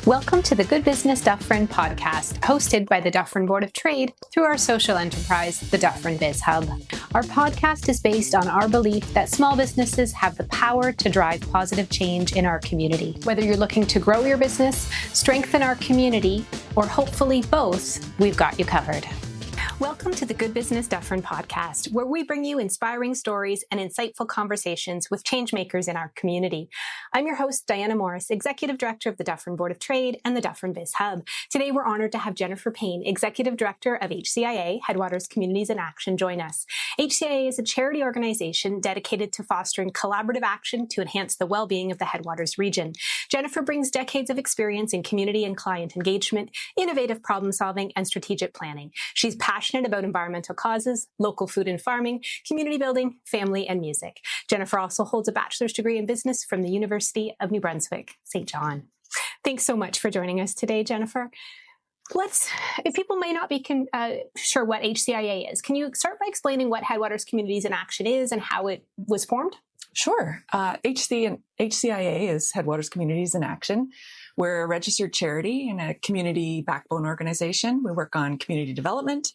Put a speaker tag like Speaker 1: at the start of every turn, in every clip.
Speaker 1: Welcome to the Good Business Dufferin Podcast, hosted by the Dufferin Board of Trade through our social enterprise, the Dufferin Biz Hub. Our podcast is based on our belief that small businesses have the power to drive positive change in our community. Whether you're looking to grow your business, strengthen our community, or hopefully both, we've got you covered. Welcome to the Good Business Dufferin Podcast, where we bring you inspiring stories and insightful conversations with changemakers in our community. I'm your host, Diana Morris, Executive Director of the Dufferin Board of Trade and the Dufferin Biz Hub. Today, we're honored to have Jennifer Payne, Executive Director of HCIA, Headwaters Communities in Action, join us. HCIA is a charity organization dedicated to fostering collaborative action to enhance the well-being of the Headwaters region. Jennifer brings decades of experience in community and client engagement, innovative problem solving, and strategic planning. She's passionate about environmental causes, local food and farming, community building, family, and music. Jennifer also holds a bachelor's degree in business from the University of New Brunswick, St. John. Thanks so much for joining us today, Jennifer. If people may not be sure what HCIA is, can you start by explaining what Headwaters Communities in Action is and how it was formed?
Speaker 2: Sure. HCIA is Headwaters Communities in Action. We're a registered charity and a community backbone organization. We work on community development.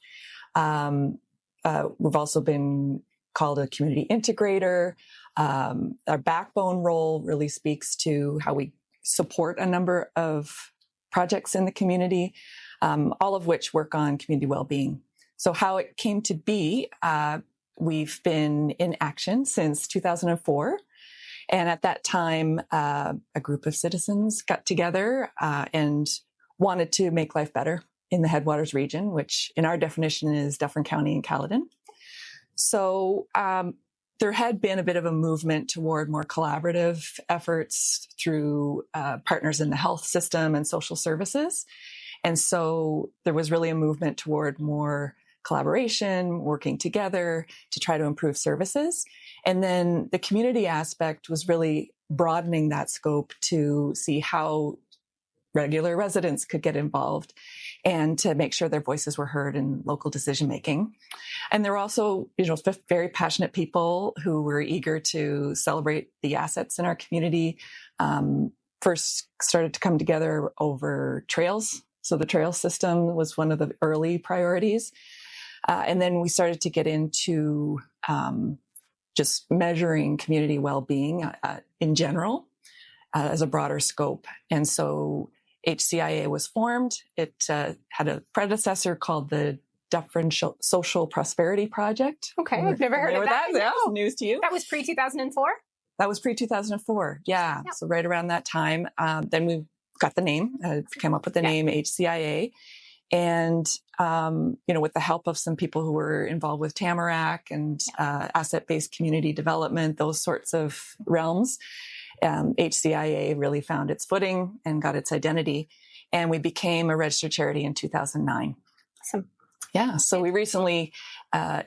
Speaker 2: We've also been called a community integrator. Our backbone role really speaks to how we support a number of projects in the community, all of which work on community well-being. So how it came to be, we've been in action since 2004. And at that time, a group of citizens got together and wanted to make life better in the Headwaters region, which in our definition is Dufferin County and Caledon. So there had been a bit of a movement toward more collaborative efforts through partners in the health system and social services. And so there was really a movement toward more collaboration, working together to try to improve services. And then the community aspect was really broadening that scope to see how regular residents could get involved and to make sure their voices were heard in local decision making. And there were also, very passionate people who were eager to celebrate the assets in our community. First started to come together over trails. So the trail system was one of the early priorities. And then we started to get into just measuring community well-being in general as a broader scope. And so HCIA was formed. It had a predecessor called the Dufferin Social Prosperity Project.
Speaker 1: Okay, I've never heard of that.
Speaker 2: Yeah, news to you.
Speaker 1: That was pre-2004?
Speaker 2: That was pre-2004, yeah. Yep. So right around that time. Then we got the name, came up with the name HCIA. And, with the help of some people who were involved with Tamarack and asset-based community development, those sorts of realms, HCIA really found its footing and got its identity. And we became a registered charity in 2009.
Speaker 1: Awesome.
Speaker 2: Yeah. So we recently,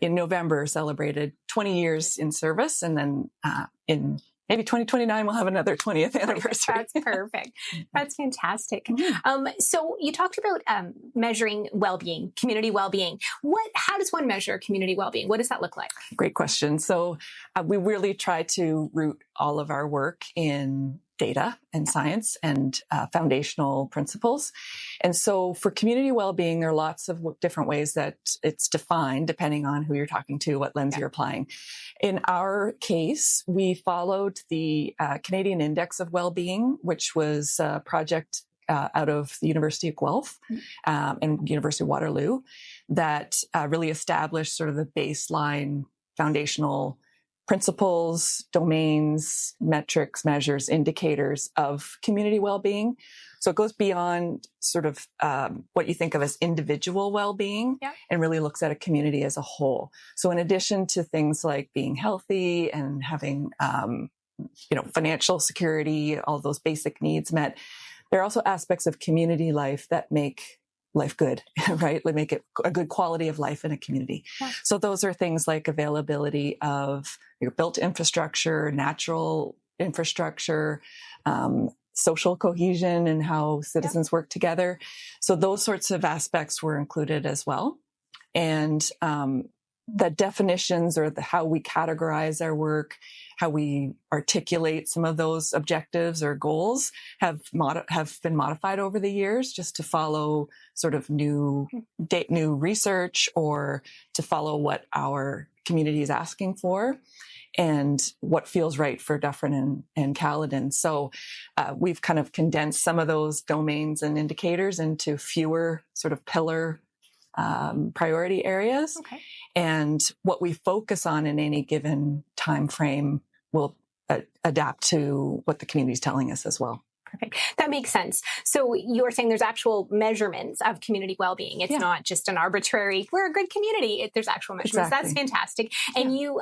Speaker 2: in November, celebrated 20 years in service. And then in maybe 2029, we'll have another 20th anniversary.
Speaker 1: That's perfect. That's fantastic. Mm-hmm. So you talked about measuring well-being, community well-being. How does one measure community well-being? What does that look like?
Speaker 2: Great question. So we really try to root all of our work in data and science and foundational principles. And so for community well-being, there are lots of different ways that it's defined depending on who you're talking to, what lens you're applying. In our case, we followed the Canadian Index of Well-being, which was a project out of the University of Guelph and University of Waterloo that really established sort of the baseline foundational principles, domains, metrics, measures, indicators of community well-being. So it goes beyond sort of what you think of as individual well-being and really looks at a community as a whole. So in addition to things like being healthy and having, financial security, all those basic needs met, there are also aspects of community life that make life good, right? They make it a good quality of life in a community. Yeah. So those are things like availability of your built infrastructure, natural infrastructure, social cohesion and how citizens work together. So those sorts of aspects were included as well. And the definitions or how we categorize our work, how we articulate some of those objectives or goals have been modified over the years just to follow sort of new research or to follow what our community is asking for and what feels right for Dufferin and Caledon. So we've kind of condensed some of those domains and indicators into fewer sort of pillar priority areas.
Speaker 1: Okay.
Speaker 2: And what we focus on in any given time frame will adapt to what the community is telling us as well.
Speaker 1: Perfect. That makes sense. So you're saying there's actual measurements of community well-being. It's not just an arbitrary, we're a good community. There's actual measurements. Exactly. That's fantastic. And you,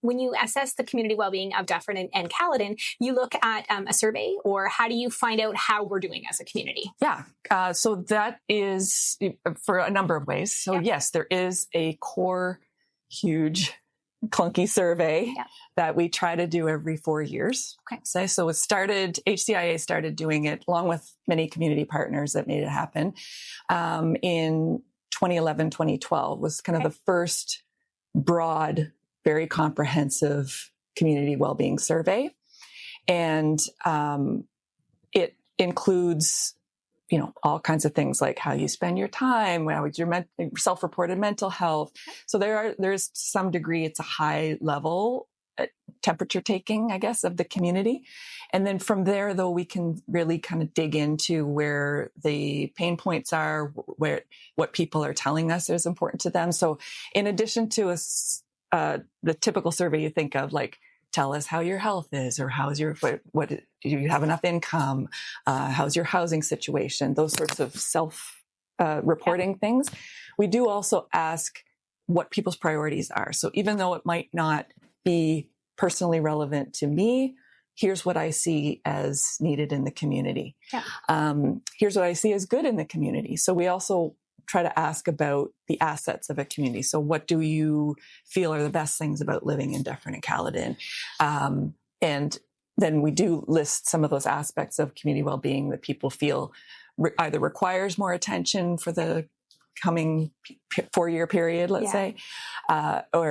Speaker 1: when you assess the community well-being of Dufferin and Caledon, you look at a survey, or how do you find out how we're doing as a community?
Speaker 2: Yeah. So that is for a number of ways. So yes, there is a core, huge, clunky survey that we try to do every 4 years.
Speaker 1: Okay.
Speaker 2: So HCIA started doing it along with many community partners that made it happen. In 2011, 2012 was kind of the first broad, very comprehensive community well-being survey. And it includes all kinds of things like how you spend your time, how is your self-reported mental health. So there's some degree, it's a high level temperature taking, I guess, of the community. And then from there, though, we can really kind of dig into where the pain points are, what people are telling us is important to them. So in addition to the typical survey you think of, like, tell us how your health is, or how's your, what do you have enough income? How's your housing situation? Those sorts of self-reporting things. We do also ask what people's priorities are. So even though it might not be personally relevant to me, here's what I see as needed in the community. Here's what I see as good in the community. So we also try to ask about the assets of a community. So what do you feel are the best things about living in Dufferin and Caledon? And then we do list some of those aspects of community well-being that people feel either requires more attention for the coming 4-year period, let's say, and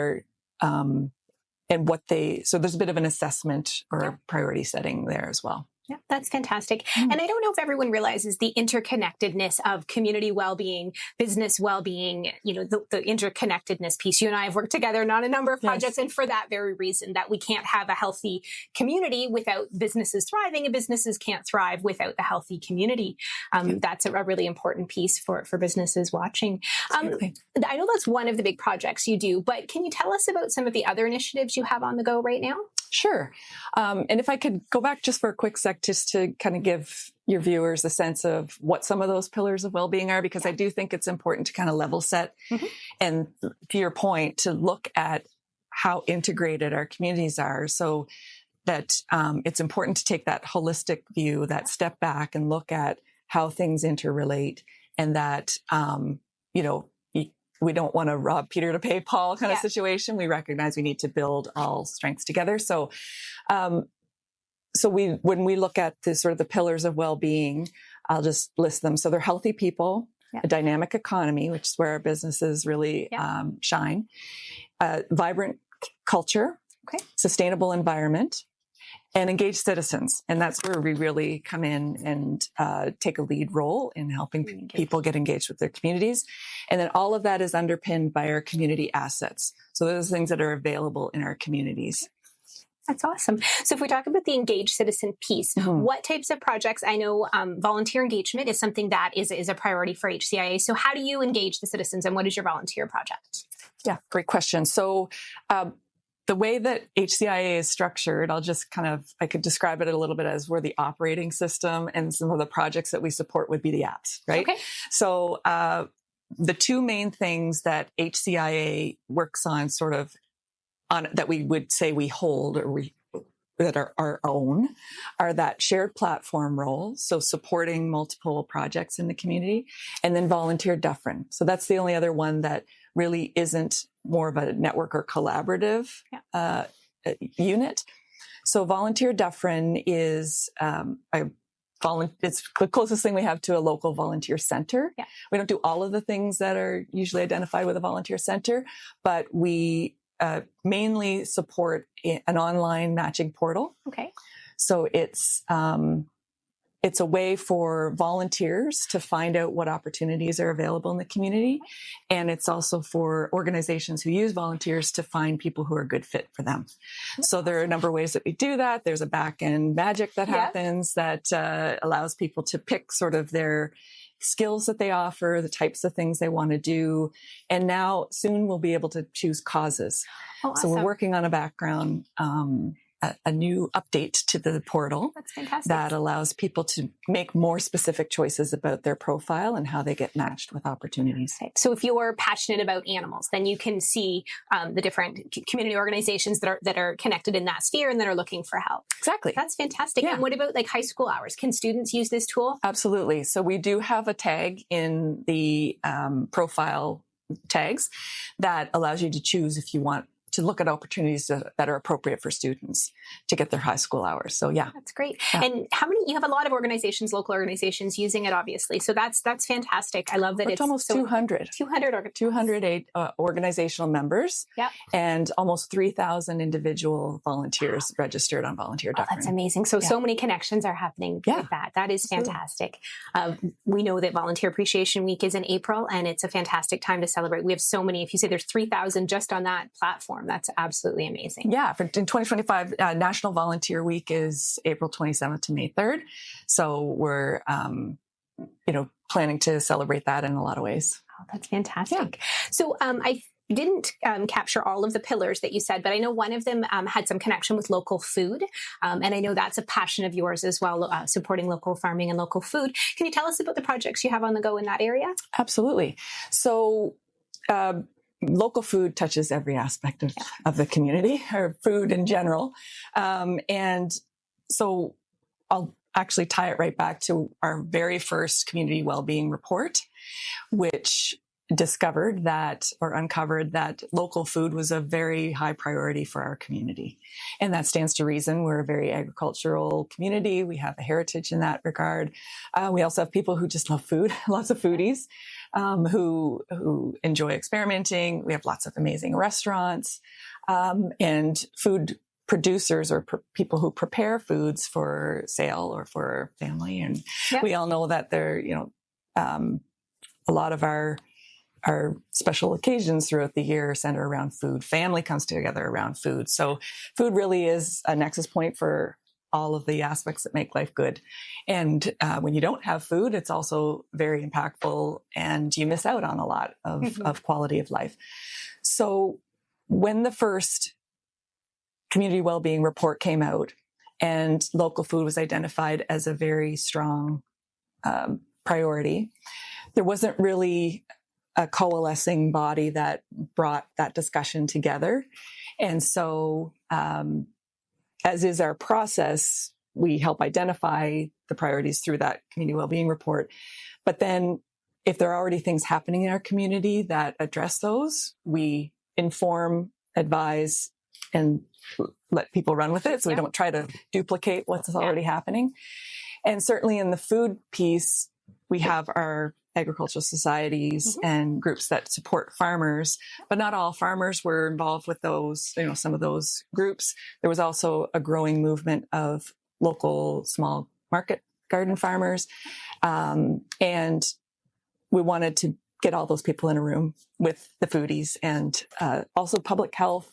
Speaker 2: so there's a bit of an assessment or priority setting there as well.
Speaker 1: Yeah, that's fantastic. And I don't know if everyone realizes the interconnectedness of community well-being, business well-being, the interconnectedness piece. You and I have worked together on a number of projects, and for that very reason, that we can't have a healthy community without businesses thriving, and businesses can't thrive without the healthy community. That's a really important piece for businesses watching. I know that's one of the big projects you do, but can you tell us about some of the other initiatives you have on the go right now?
Speaker 2: Sure. And if I could go back just for a quick sec, just to kind of give your viewers a sense of what some of those pillars of well-being are, because I do think it's important to kind of level set. And to your point, to look at how integrated our communities are, so that it's important to take that holistic view, that step back and look at how things interrelate, and that, we don't want to rob Peter to pay Paul kind of situation. We recognize we need to build all strengths together. So, when we look at the sort of the pillars of well-being, I'll just list them. So they're healthy people, a dynamic economy, which is where our businesses really shine, vibrant culture, sustainable environment, and engaged citizens. And that's where we really come in and take a lead role in helping people get engaged with their communities. And then all of that is underpinned by our community assets. So those are things that are available in our communities.
Speaker 1: That's awesome. So if we talk about the engaged citizen piece, what types of projects? I know volunteer engagement is something that is a priority for HCIA. So how do you engage the citizens, and what is your volunteer project?
Speaker 2: Yeah, great question. So the way that HCIA is structured, I could describe it a little bit as we're the operating system, and some of the projects that we support would be the apps, right? Okay. So the two main things that HCIA works on that we would say we hold or that are our own are that shared platform role, so supporting multiple projects in the community, and then Volunteer Dufferin. So that's the only other one that really isn't more of a network or collaborative unit. So Volunteer Dufferin is it's the closest thing we have to a local volunteer center.
Speaker 1: Yeah.
Speaker 2: We don't do all of the things that are usually identified with a volunteer center, but we mainly support an online matching portal.
Speaker 1: Okay.
Speaker 2: So it's a way for volunteers to find out what opportunities are available in the community. And it's also for organizations who use volunteers to find people who are a good fit for them. So there are a number of ways that we do that. There's a back-end magic that happens that allows people to pick sort of their skills that they offer, the types of things they want to do. And now soon we'll be able to choose causes.
Speaker 1: Oh, awesome.
Speaker 2: So we're working on a background a new update to the portal.
Speaker 1: That's fantastic.
Speaker 2: That allows people to make more specific choices about their profile and how they get matched with opportunities.
Speaker 1: Okay. So if you're passionate about animals, then you can see the different community organizations that are connected in that sphere and that are looking for help.
Speaker 2: Exactly.
Speaker 1: That's fantastic.
Speaker 2: Yeah.
Speaker 1: And what about like high school hours? Can students use this tool?
Speaker 2: Absolutely. So we do have a tag in the profile tags that allows you to choose if you want to look at opportunities that are appropriate for students to get their high school hours. So yeah.
Speaker 1: That's great.
Speaker 2: Yeah.
Speaker 1: And you have a lot of organizations, local organizations using it, obviously. So that's fantastic. I love that
Speaker 2: it's almost 200. 208 organizational members.
Speaker 1: Yeah.
Speaker 2: And almost 3,000 individual volunteers registered on Volunteer Dufferin.
Speaker 1: That's amazing. So many connections are happening with that. That is fantastic. We know that Volunteer Appreciation Week is in April, and it's a fantastic time to celebrate. We have so many. If you say there's 3,000 just on that platform, that's absolutely amazing.
Speaker 2: Yeah. In 2025, National Volunteer Week is April 27th to May 3rd. So we're, planning to celebrate that in a lot of ways.
Speaker 1: Oh, that's fantastic. Yeah. So I didn't capture all of the pillars that you said, but I know one of them had some connection with local food. And I know that's a passion of yours as well, supporting local farming and local food. Can you tell us about the projects you have on the go in that area?
Speaker 2: Absolutely. So, local food touches every aspect of the community, or food in general. And so I'll actually tie it right back to our very first community well-being report, which uncovered that local food was a very high priority for our community. And that stands to reason. We're a very agricultural community. We have a heritage in that regard. We also have people who just love food, lots of foodies. Who enjoy experimenting. We have lots of amazing restaurants, and food producers or people who prepare foods for sale or for family. And we all know that a lot of our special occasions throughout the year center around food. Family comes together around food. So food really is a nexus point for all of the aspects that make life good. And when you don't have food, it's also very impactful and you miss out on a lot of quality of life. So when the first community well-being report came out and local food was identified as a very strong priority, there wasn't really a coalescing body that brought that discussion together. And so, as is our process, we help identify the priorities through that community well-being report. But then if there are already things happening in our community that address those, we inform, advise, and let people run with it. So we don't try to duplicate what's already happening. And certainly in the food piece, we have our agricultural societies and groups that support farmers, but not all farmers were involved with those, some of those groups. There was also a growing movement of local small market garden farmers. And we wanted to get all those people in a room with the foodies and also public health,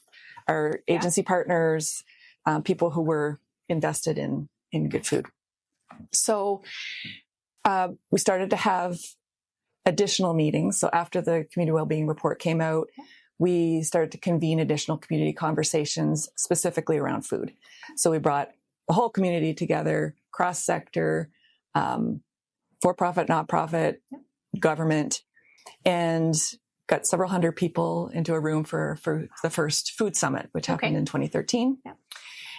Speaker 2: our agency partners, people who were invested in good food. So we started to have additional meetings. So after the community well-being report came out, we started to convene additional community conversations specifically around food. So we brought the whole community together, cross-sector, for-profit, not-profit, government, and got several hundred people into a room for the first food summit, which happened in 2013. Yeah.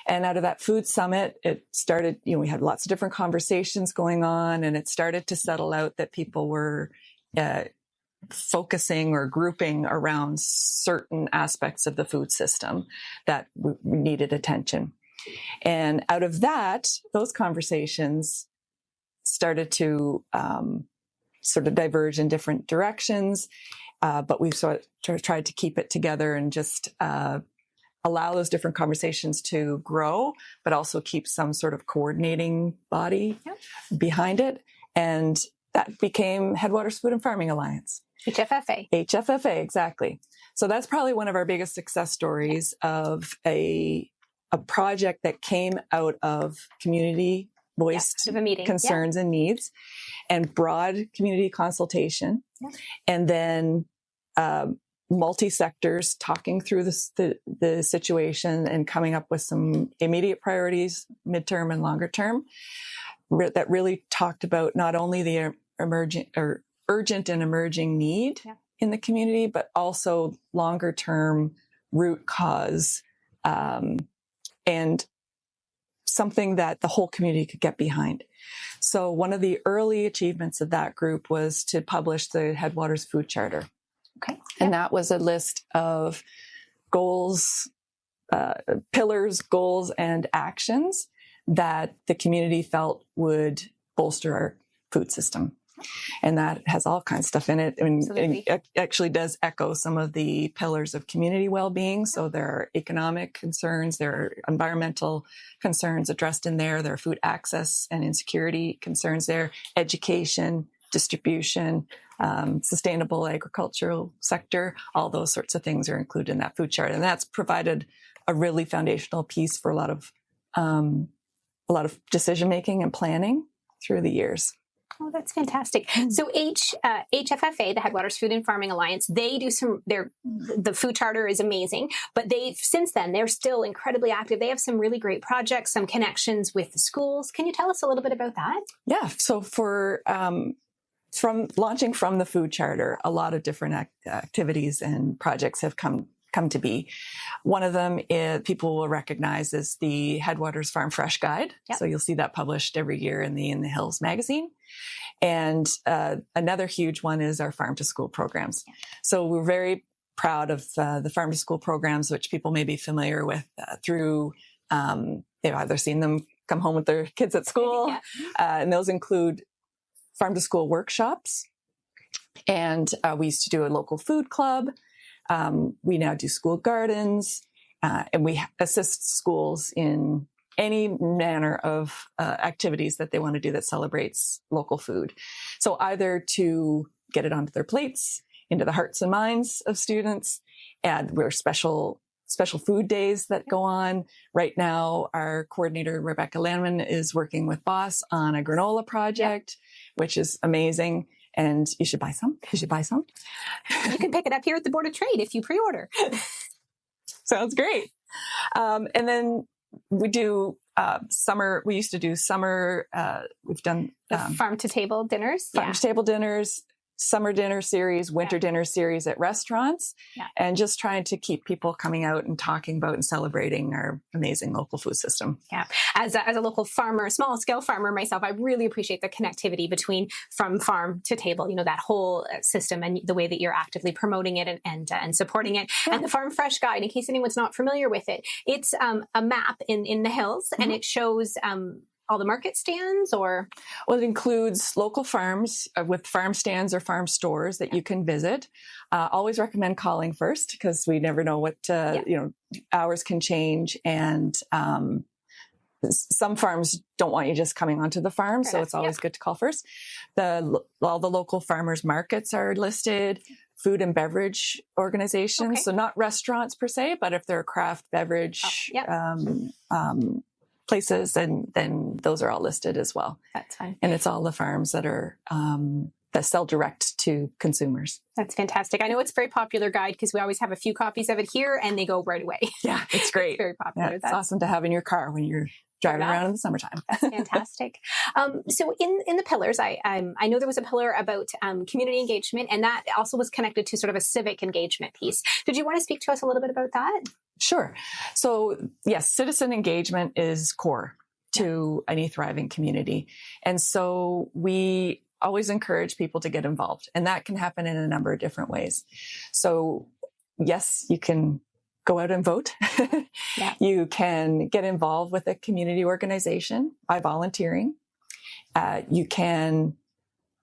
Speaker 2: And out of that food summit, it started, we had lots of different conversations going on, and it started to settle out that people were focusing or grouping around certain aspects of the food system that needed attention. And out of that, those conversations started to sort of diverge in different directions, but we've sort of tried to keep it together and just allow those different conversations to grow, but also keep some sort of coordinating body behind it. And that became Headwaters Food and Farming Alliance.
Speaker 1: HFFA.
Speaker 2: HFFA, exactly. So that's probably one of our biggest success stories of a project that came out of community voiced concerns and needs and broad community consultation. Yeah. And then multi-sectors talking through the situation and coming up with some immediate priorities, midterm and longer term, that really talked about not only the urgent and emerging need in the community, but also longer term root cause, and something that the whole community could get behind. So one of the early achievements of that group was to publish the Headwaters Food Charter. Okay. And that was a list of goals, pillars, goals, and actions that the community felt would bolster our food system. And that has all kinds of stuff in it. And it actually does echo some of the pillars of community well-being. So there are economic concerns, there are environmental concerns addressed in there, there are food access and insecurity concerns there, education, distribution, sustainable agricultural sector, all those sorts of things are included in that food chart. And that's provided a really foundational piece for a lot of decision-making and planning through the years.
Speaker 1: Oh, that's fantastic. So HFFA, the Headwaters Food and Farming Alliance, they do the food charter is amazing, but since then, they're still incredibly active. They have some really great projects, some connections with the schools. Can you tell us a little bit about that? Yeah.
Speaker 2: So from launching from the food charter, a lot of different activities and projects have come to be. One of them people will recognize as the Headwaters Farm Fresh Guide. Yep. So you'll see that published every year in the Hills magazine. And another huge one is our farm to school programs. Yeah. So we're very proud of the farm to school programs, which people may be familiar with through, they've either seen them come home with their kids at school. And those include farm to school workshops. And we used to do a local food club. We now do school gardens, and we assist schools in any manner of activities that they want to do that celebrates local food. So either to get it onto their plates, into the hearts and minds of students, and we're special food days that go on. Right now, our coordinator, Rebecca Landman, is working with Boss on a granola project, which is amazing. And you should buy some. You
Speaker 1: can pick it up here at the Board of Trade if you pre-order.
Speaker 2: Sounds great. And then we do summer. We used to do summer. We've done
Speaker 1: farm to table dinners.
Speaker 2: Farm to table dinners, summer dinner series, winter dinner series at restaurants, and just trying to keep people coming out and talking about and celebrating our amazing local food system.
Speaker 1: Yeah. As a local farmer, a small scale farmer myself, I really appreciate the connectivity from farm to table, that whole system and the way that you're actively promoting it and supporting it. Yeah. And the Farm Fresh Guide, in case anyone's not familiar with it, it's a map in the hills, and it shows all the market stands, or?
Speaker 2: Well, it includes local farms with farm stands or farm stores that you can visit. Always recommend calling first, because we never know what, hours can change. And some farms don't want you just coming onto the farm. So it's always good to call first. All the local farmers markets are listed, food and beverage organizations. Okay. So not restaurants per se, but if they're craft beverage, places, and then those are all listed as well.
Speaker 1: That's fine.
Speaker 2: And it's all the farms that are that sell direct to consumers.
Speaker 1: That's fantastic. I know it's a very popular guide because we always have a few copies of it here and they go right away.
Speaker 2: Yeah, it's great.
Speaker 1: It's very popular.
Speaker 2: Yeah, it's awesome to have in your car when you're driving around in the summertime.
Speaker 1: That's fantastic. So in the pillars, I know there was a pillar about community engagement, and that also was connected to sort of a civic engagement piece. Did you want to speak to us a little bit about that?
Speaker 2: Sure. So yes, citizen engagement is core to any thriving community. And so we always encourage people to get involved, and that can happen in a number of different ways. So yes, you can go out and vote. You can get involved with a community organization by volunteering. You can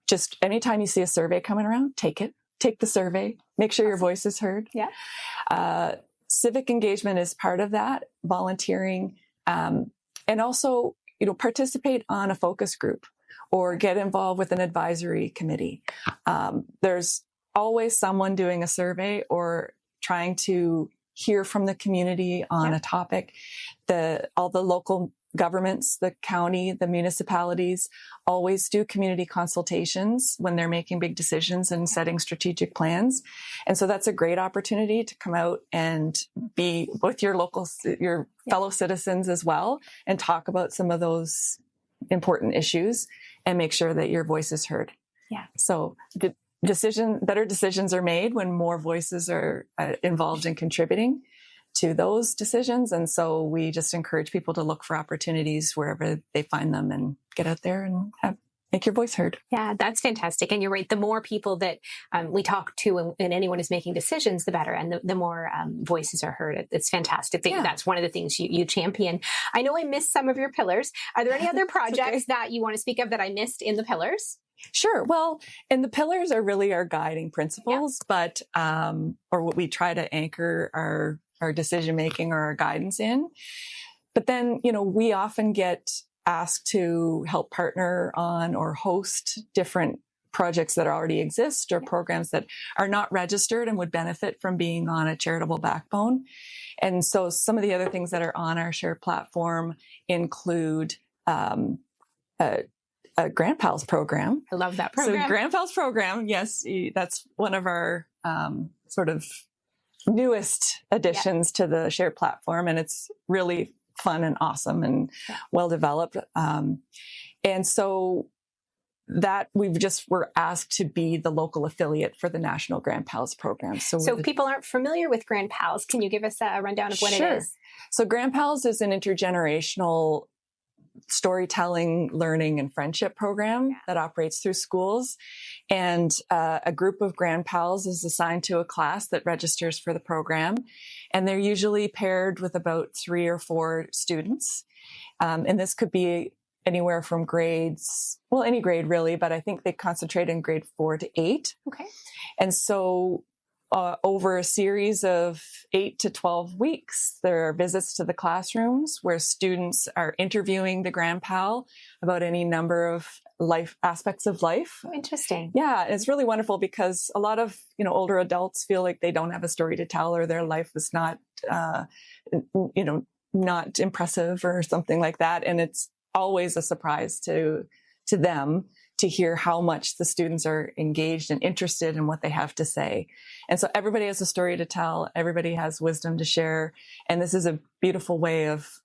Speaker 2: just, anytime you see a survey coming around, take the survey, make sure your voice is heard.
Speaker 1: Yeah.
Speaker 2: Civic engagement is part of that, volunteering, and also, participate on a focus group or get involved with an advisory committee. There's always someone doing a survey or trying to hear from the community on a topic. All the local governments, the county, the municipalities always do community consultations when they're making big decisions and setting strategic plans. And so that's a great opportunity to come out and be with your fellow citizens as well and talk about some of those important issues and make sure that your voice is heard.
Speaker 1: Yeah.
Speaker 2: So better decisions are made when more voices are involved in contributing to those decisions. And so we just encourage people to look for opportunities wherever they find them and get out there and make your voice heard.
Speaker 1: Yeah, that's fantastic. And you're right. The more people that we talk to and anyone is making decisions, the better. And the more voices are heard. It's fantastic. That's one of the things you champion. I know I missed some of your pillars. Are there any other projects that you want to speak of that I missed in the pillars?
Speaker 2: Sure. Well, and the pillars are really our guiding principles, but, or what we try to anchor our decision-making or our guidance in. But then, we often get asked to help partner on or host different projects that already exist or programs that are not registered and would benefit from being on a charitable backbone. And so some of the other things that are on our shared platform include, a Grant Pals program.
Speaker 1: I love that program.
Speaker 2: So Grant Pals program, yes, that's one of our sort of newest additions to the shared platform, and it's really fun and awesome and well developed. And so that we're asked to be the local affiliate for the National Grant Pals program. So
Speaker 1: if people aren't familiar with Grant Pals, can you give us a rundown of what it is?
Speaker 2: So Grant Pals is an intergenerational storytelling, learning, and friendship program that operates through schools. And a group of Grand Pals is assigned to a class that registers for the program. And they're usually paired with about 3 or 4 students. And this could be anywhere from grades, well, any grade really, but I think they concentrate in grade 4 to 8.
Speaker 1: Okay.
Speaker 2: And so over a series of 8 to 12 weeks, there are visits to the classrooms where students are interviewing the Grand Pal about any number of aspects of life.
Speaker 1: Oh, interesting.
Speaker 2: Yeah, it's really wonderful because a lot of, older adults feel like they don't have a story to tell or their life was not, not impressive or something like that. And it's always a surprise to them to hear how much the students are engaged and interested in what they have to say. And so everybody has a story to tell. Everybody has wisdom to share. And this is a beautiful way of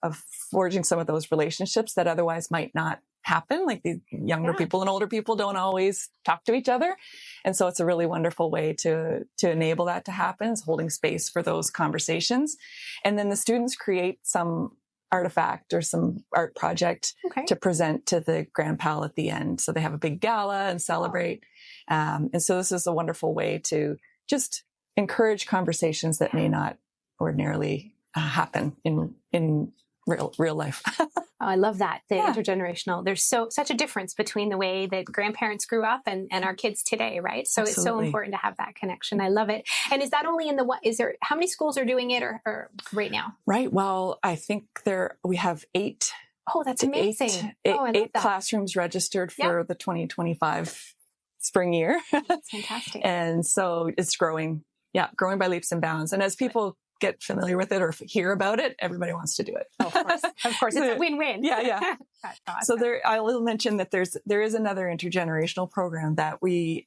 Speaker 2: forging some of those relationships that otherwise might not happen. Like the younger people and older people don't always talk to each other. And so it's a really wonderful way to enable that to happen, is holding space for those conversations. And then the students create some artifact or some art project to present to the Grand Pal at the end. So they have a big gala and celebrate. And so this is a wonderful way to just encourage conversations that may not ordinarily happen in real life.
Speaker 1: Oh, I love that. The intergenerational, there's such a difference between the way that grandparents grew up and our kids today, right? So It's so important to have that connection. I love it. And is that only in how many schools are doing it or right now?
Speaker 2: Right. Well, I think we have 8.
Speaker 1: Oh, that's amazing.
Speaker 2: Eight classrooms registered for the 2025 spring year.
Speaker 1: That's fantastic.
Speaker 2: And so it's growing by leaps and bounds. And as people get familiar with it or hear about it, everybody wants to do it.
Speaker 1: Oh, of course, it's a win-win.
Speaker 2: Yeah.
Speaker 1: That's awesome.
Speaker 2: So I will mention that there is another intergenerational program that we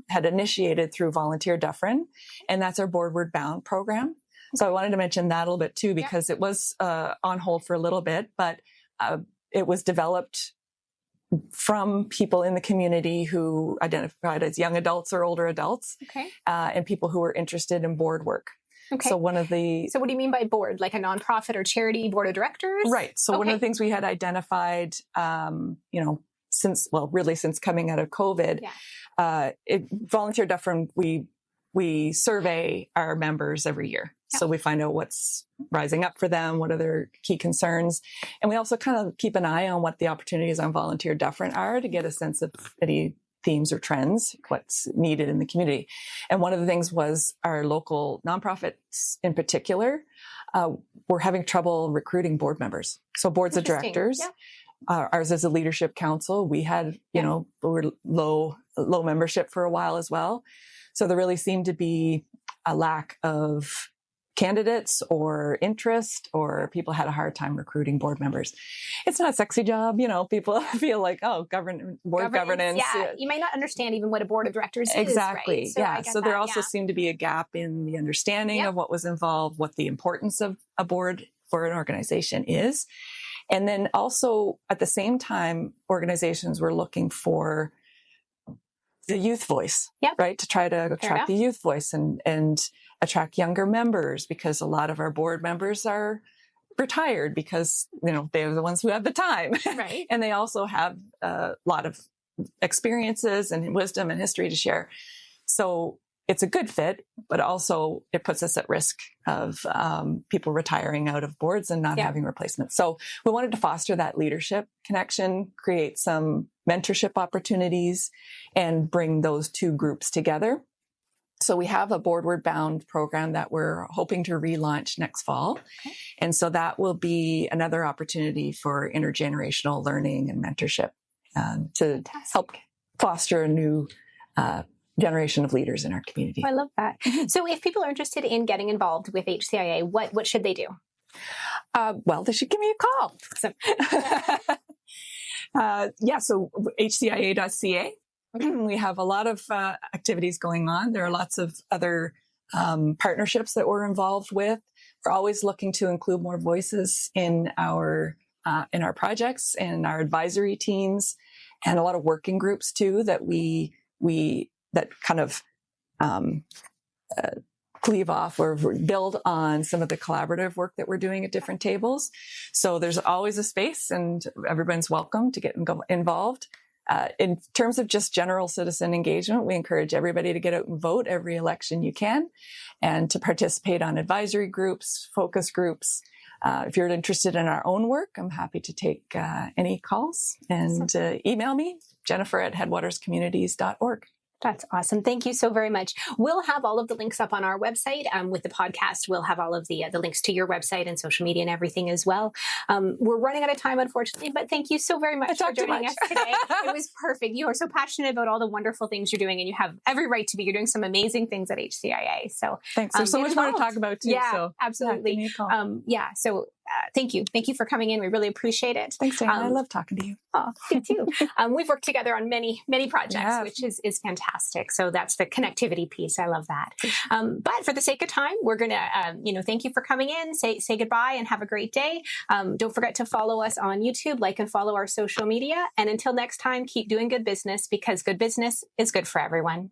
Speaker 2: had initiated through Volunteer Dufferin, and that's our Boardward Bound program. So I wanted to mention that a little bit too, because it was on hold for a little bit, but it was developed from people in the community who identified as young adults or older adults, and people who were interested in board work.
Speaker 1: Okay.
Speaker 2: So
Speaker 1: what do you mean by board? Like a nonprofit or charity board of directors?
Speaker 2: Right. So one of the things we had identified, since coming out of COVID, Volunteer Dufferin, we survey our members every year. So we find out what's rising up for them, what are their key concerns. And we also kind of keep an eye on what the opportunities on Volunteer Dufferin are to get a sense of any themes or trends, what's needed in the community. And one of the things was our local nonprofits in particular were having trouble recruiting board members. So boards of directors. Yeah. Ours is a leadership council. We had, we were low membership for a while as well. So there really seemed to be a lack of candidates or interest, or people had a hard time recruiting board members. It's not a sexy job. People feel like, board governance.
Speaker 1: Yeah. You might not understand even what a board of directors is.
Speaker 2: Exactly.
Speaker 1: Right?
Speaker 2: So there also seemed to be a gap in the understanding of what was involved, what the importance of a board for an organization is. And then also at the same time, organizations were looking for the youth voice, right? To try to attract the youth voice and attract younger members, because a lot of our board members are retired because, they're the ones who have the time.
Speaker 1: Right.
Speaker 2: And they also have a lot of experiences and wisdom and history to share. So it's a good fit, but also it puts us at risk of people retiring out of boards and not having replacements. So we wanted to foster that leadership connection, create some mentorship opportunities, and bring those two groups together. So we have a boardward bound program that we're hoping to relaunch next fall. Okay. And so that will be another opportunity for intergenerational learning and mentorship to help foster a new generation of leaders in our community.
Speaker 1: I love that. So if people are interested in getting involved with HCIA, what should they do?
Speaker 2: Well, they should give me a call. So hcia.ca. We have a lot of activities going on. There are lots of other partnerships that we're involved with. We're always looking to include more voices in our projects and our advisory teams, and a lot of working groups too that that kind of cleave off or build on some of the collaborative work that we're doing at different tables. So there's always a space, and everyone's welcome to get involved. In terms of just general citizen engagement, we encourage everybody to get out and vote every election you can, and to participate on advisory groups, focus groups. If you're interested in our own work, I'm happy to take any calls, and email me, Jennifer@headwaterscommunities.org.
Speaker 1: That's awesome. Thank you so very much. We'll have all of the links up on our website. With the podcast, we'll have all of the links to your website and social media and everything as well. We're running out of time, unfortunately, but thank you so very much for joining us today. It was perfect. You are so passionate about all the wonderful things you're doing, and you have every right to be. You're doing some amazing things at HCIA. So
Speaker 2: thanks. There's so much more to talk about too.
Speaker 1: Yeah,
Speaker 2: so
Speaker 1: absolutely. So thank you. Thank you for coming in. We really appreciate it.
Speaker 2: Thanks, Diana. I love talking to you.
Speaker 1: Oh, good too. We've worked together on many projects, which is fantastic. So that's the connectivity piece. I love that. But for the sake of time, we're going to, thank you for coming in, say goodbye, and have a great day. Don't forget to follow us on YouTube, like and follow our social media. And until next time, keep doing good business, because good business is good for everyone.